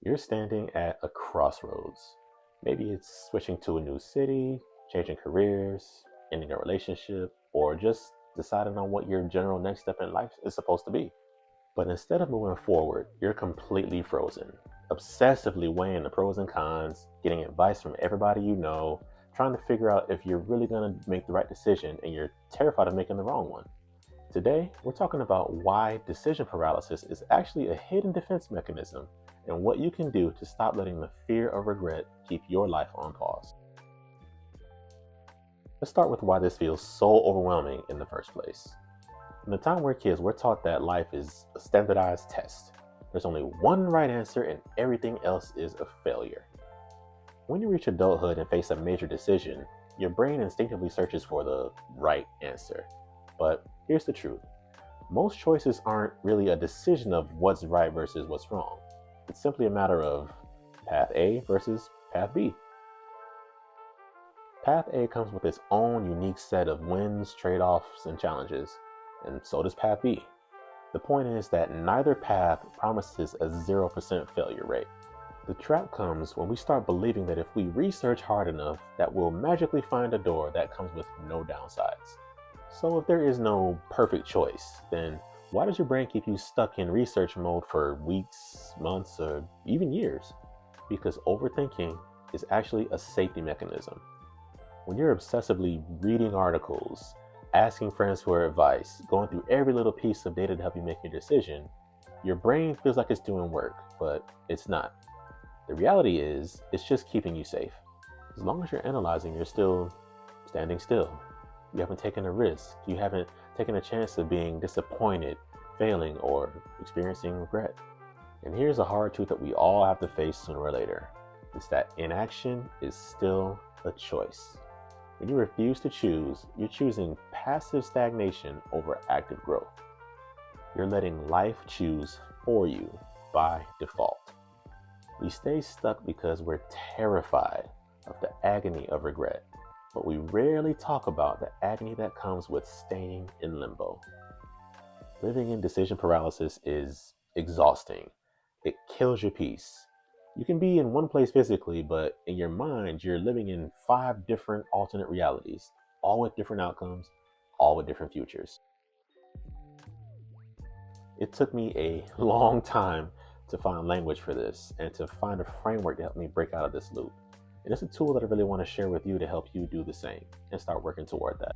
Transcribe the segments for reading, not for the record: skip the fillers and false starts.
You're standing at a crossroads. Maybe it's switching to a new city, changing careers, ending a relationship, or just deciding on what your general next step in life is supposed to be. But instead of moving forward, you're completely frozen, obsessively weighing the pros and cons, getting advice from everybody you know, trying to figure out if you're really going to make the right decision, and you're terrified of making the wrong one. Today, we're talking about why decision paralysis is actually a hidden defense mechanism and what you can do to stop letting the fear of regret keep your life on pause. Let's start with why this feels so overwhelming in the first place. From the time we're kids, we're taught that life is a standardized test. There's only one right answer and everything else is a failure. When you reach adulthood and face a major decision, your brain instinctively searches for the right answer. But here's the truth. Most choices aren't really a decision of what's right versus what's wrong. It's simply a matter of path A versus path B. Path A comes with its own unique set of wins, trade-offs, and challenges, and so does path B. The point is that neither path promises a 0% failure rate. The trap comes when we start believing that if we research hard enough, that we'll magically find a door that comes with no downsides. So if there is no perfect choice, then why does your brain keep you stuck in research mode for weeks, months, or even years? Because overthinking is actually a safety mechanism. When you're obsessively reading articles, asking friends for advice, going through every little piece of data to help you make your decision, your brain feels like it's doing work, but it's not. The reality is, it's just keeping you safe. As long as you're analyzing, you're still standing still. You haven't taken a risk. You haven't taken a chance of being disappointed, failing, or experiencing regret. And here's a hard truth that we all have to face sooner or later. It's that inaction is still a choice. When you refuse to choose, you're choosing passive stagnation over active growth. You're letting life choose for you by default. We stay stuck because we're terrified of the agony of regret, but we rarely talk about the agony that comes with staying in limbo. Living in decision paralysis is exhausting. It kills your peace. You can be in one place physically, but in your mind, you're living in 5 different alternate realities, all with different outcomes, all with different futures. It took me a long time to find language for this and to find a framework to help me break out of this loop. And it's a tool that I really want to share with you to help you do the same and start working toward that.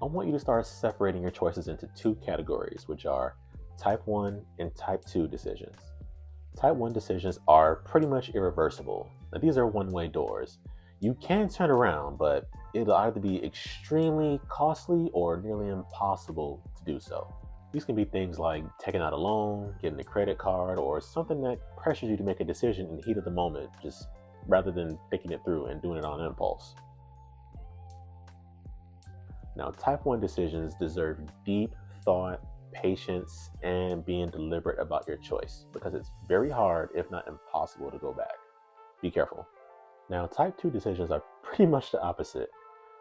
I want you to start separating your choices into 2 categories, which are type 1 and type 2 decisions. Type 1 decisions are pretty much irreversible. Now, these are one-way doors. You can turn around, but it'll either be extremely costly or nearly impossible to do so. These can be things like taking out a loan, getting a credit card, or something that pressures you to make a decision in the heat of the moment, just rather than thinking it through and doing it on impulse. Now, type 1 decisions deserve deep thought, patience, and being deliberate about your choice because it's very hard, if not impossible, to go back. Be careful. Now, type 2 decisions are pretty much the opposite.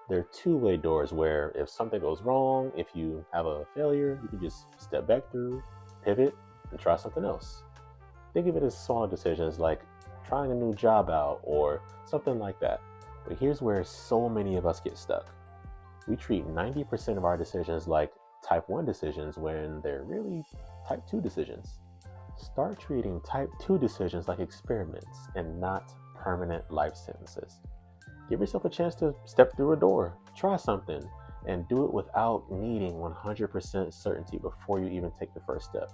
They're two-way doors where if something goes wrong, if you have a failure, you can just step back through, pivot, and try something else. Think of it as smaller decisions like trying a new job out or something like that. But here's where so many of us get stuck. We treat 90% of our decisions like type 1 decisions when they're really type 2 decisions. Start treating type 2 decisions like experiments and not permanent life sentences. Give yourself a chance to step through a door, try something, and do it without needing 100% certainty before you even take the first step.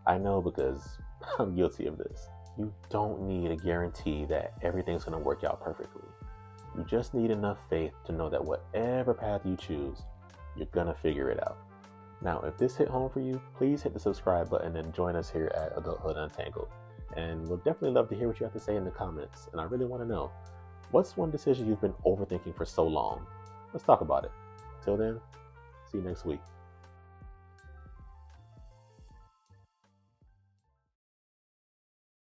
I know because I'm guilty of this. You don't need a guarantee that everything's going to work out perfectly. You just need enough faith to know that whatever path you choose, you're going to figure it out. Now, if this hit home for you, please hit the subscribe button and join us here at Adulthood Untangled. And we'll definitely love to hear what you have to say in the comments. And I really want to know, what's one decision you've been overthinking for so long? Let's talk about it. Till then, see you next week.